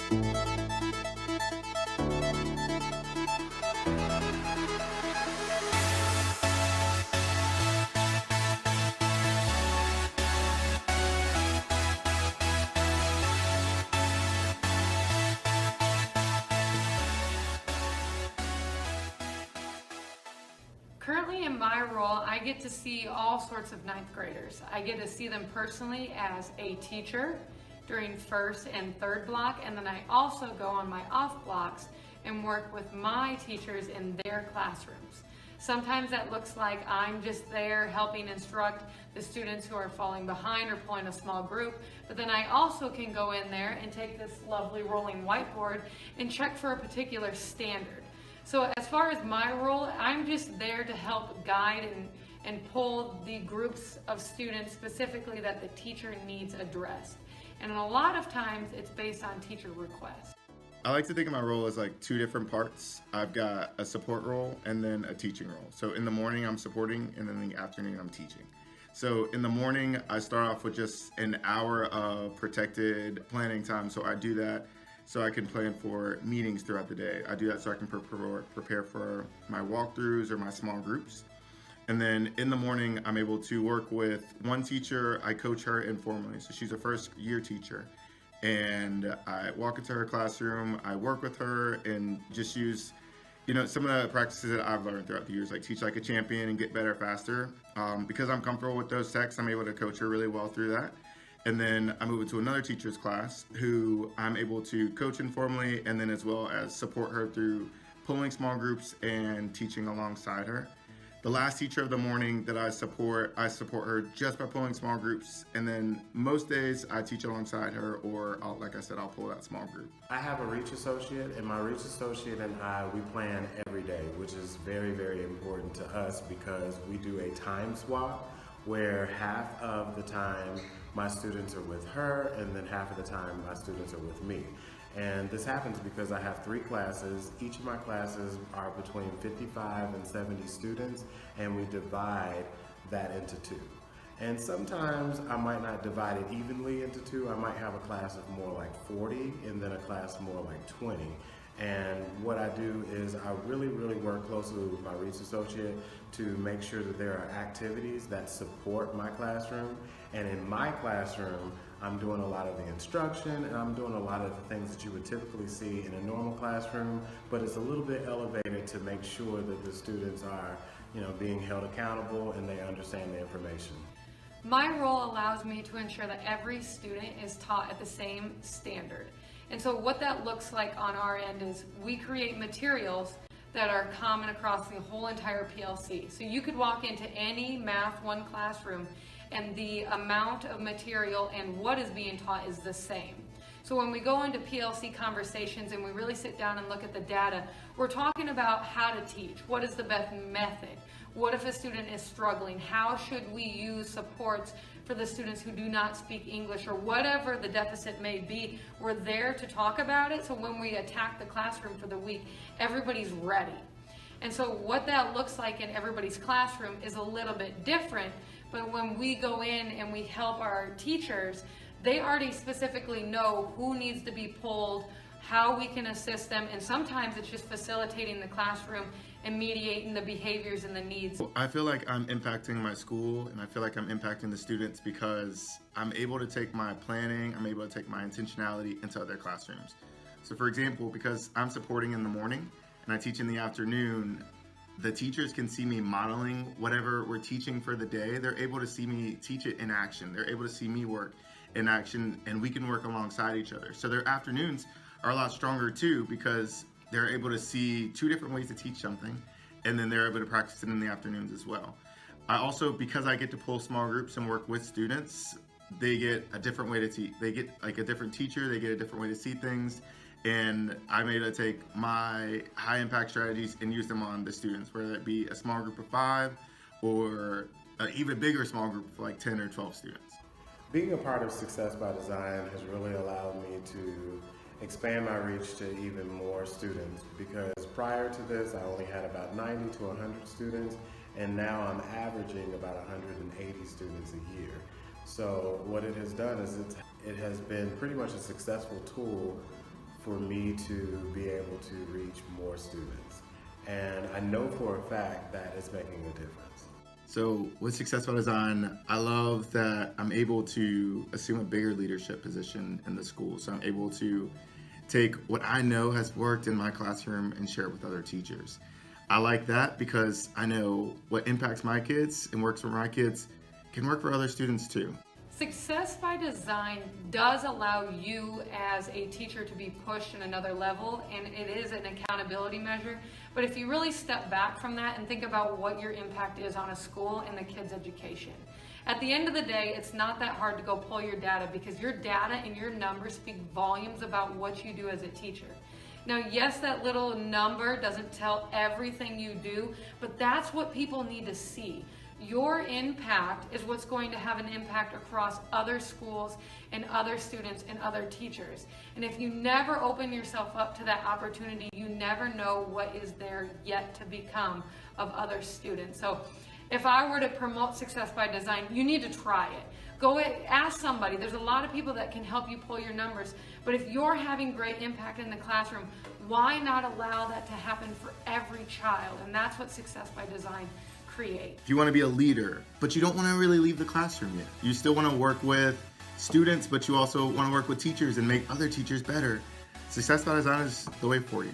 Currently in my role, I get to see all sorts of ninth graders. I get to see them personally as a teacher during first and third block, and then I also go on my off blocks and work with my teachers in their classrooms. Sometimes that looks like I'm just there helping instruct the students who are falling behind or pulling a small group, but then I also can go in there and take this lovely rolling whiteboard and check for a particular standard. So as far as my role, I'm just there to help guide and pull the groups of students specifically that the teacher needs addressed. And a lot of times it's based on teacher requests. I like to think of my role as like two different parts. I've got a support role and then a teaching role. So in the morning I'm supporting, and then in the afternoon I'm teaching. So in the morning I start off with just an hour of protected planning time. So I do that so I can plan for meetings throughout the day. I do that so I can prepare for my walkthroughs or my small groups. And then in the morning, I'm able to work with one teacher. I coach her informally. So she's a first year teacher. And I walk into her classroom, I work with her and just use, some of the practices that I've learned throughout the years, like teach like a champion and get better faster. Because I'm comfortable with those texts, I'm able to coach her really well through that. And then I move into another teacher's class who I'm able to coach informally, and then as well as support her through pulling small groups and teaching alongside her. The last teacher of the morning that I support her just by pulling small groups, and then most days I teach alongside her, or like I said, I'll pull that small group. I have a Reach associate, and my Reach associate and I, we plan every day, which is very, very important to us because we do a time swap where half of the time my students are with her, and then half of the time my students are with me. And this happens because I have 3 classes. Each of my classes are between 55 and 70 students, and we divide that into 2. And sometimes I might not divide it evenly into 2. I might have a class of more like 40 and then a class more like 20. And what I do is I really, really work closely with my Reach associate to make sure that there are activities that support my classroom. And in my classroom, I'm doing a lot of the instruction, and I'm doing a lot of the things that you would typically see in a normal classroom, but it's a little bit elevated to make sure that the students are, being held accountable and they understand the information. My role allows me to ensure that every student is taught at the same standard. And so what that looks like on our end is we create materials that are common across the whole entire PLC. So you could walk into any Math 1 classroom and the amount of material and what is being taught is the same. So when we go into PLC conversations and we really sit down and look at the data, we're talking about how to teach. What is the best method? What if a student is struggling? How should we use supports for the students who do not speak English, or whatever the deficit may be? We're there to talk about it, so when we attack the classroom for the week, everybody's ready. And so what that looks like in everybody's classroom is a little bit different, but when we go in and we help our teachers, they already specifically know who needs to be pulled, how we can assist them, and sometimes it's just facilitating the classroom and mediating the behaviors and the needs. I feel like I'm impacting my school, and I feel like I'm impacting the students because I'm able to take my planning, I'm able to take my intentionality into other classrooms. So for example, because I'm supporting in the morning and I teach in the afternoon, the teachers can see me modeling whatever we're teaching for the day. They're able to see me teach it in action. They're able to see me work in action, and we can work alongside each other. So their afternoons are a lot stronger too, because they're able to see 2 different ways to teach something, and then they're able to practice it in the afternoons as well. I also, because I get to pull small groups and work with students, they get a different way to teach. They get like a different teacher, they get a different way to see things, and I'm able to take my high impact strategies and use them on the students, whether it be a small group of 5 or an even bigger small group of like 10 or 12 students. Being a part of Success by Design has really allowed me to expand my reach to even more students, because prior to this I only had about 90 to 100 students, and now I'm averaging about 180 students a year. So what it has done is it has been pretty much a successful tool for me to be able to reach more students. And I know for a fact that it's making a difference. So with Success by Design, I love that I'm able to assume a bigger leadership position in the school. So I'm able to take what I know has worked in my classroom and share it with other teachers. I like that because I know what impacts my kids and works for my kids can work for other students too. Success by Design does allow you as a teacher to be pushed in another level, and it is an accountability measure. But if you really step back from that and think about what your impact is on a school and the kids' education, at the end of the day, it's not that hard to go pull your data, because your data and your numbers speak volumes about what you do as a teacher. Now, yes, that little number doesn't tell everything you do, but that's what people need to see. Your impact is what's going to have an impact across other schools and other students and other teachers. And if you never open yourself up to that opportunity, you never know what is there yet to become of other students. So if I were to promote Success by Design, you need to try it. Go ask somebody. There's a lot of people that can help you pull your numbers. But if you're having great impact in the classroom, why not allow that to happen for every child? And that's what Success by Design create. If you want to be a leader, but you don't want to really leave the classroom yet, you still want to work with students, but you also want to work with teachers and make other teachers better, Success by Design is the way for you.